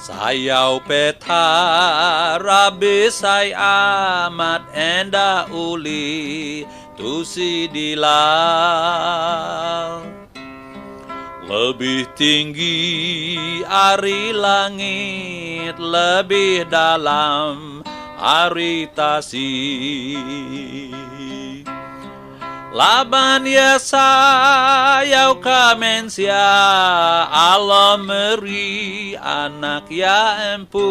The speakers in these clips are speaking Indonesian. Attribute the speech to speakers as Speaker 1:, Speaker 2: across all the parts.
Speaker 1: Sayaw petara besay amat enda uli tusi dilal. Lebih tinggi ari langit, lebih dalam ari tasih. Laban ya sayaw kamensia Allah meri anak ya empu.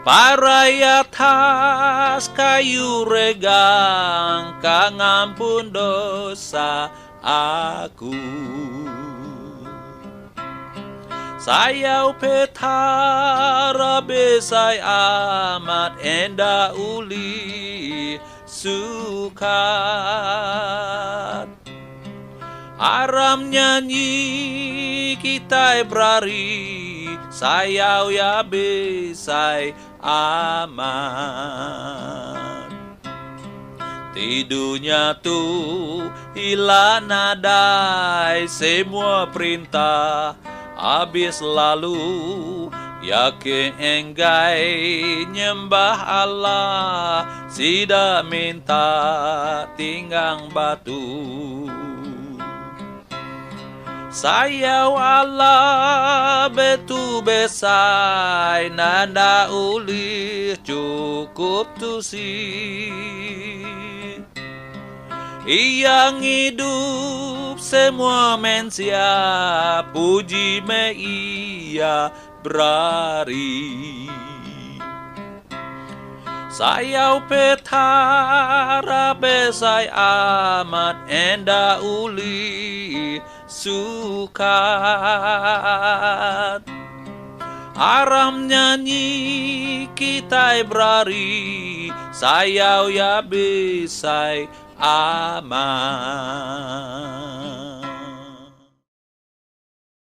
Speaker 1: Para ya tas kayu regang kangampun dosa aku. Sayaw petara besay amat enda uli sukat. Aram nyanyi kita berari, sayaw ya besay amat. Tidurnya tuh hilang nadai semua perintah habis lalu. Yakin enggai nyembah Allah, sida minta tinggang batu. Sayaw Allah betu besai nanda uli cukup tusi. Yang hidup semua mensia puji me ia berari. Sayaw petara besay amat enda uli sukat. Aram nyanyi kita berari, sayaw ya besay aman.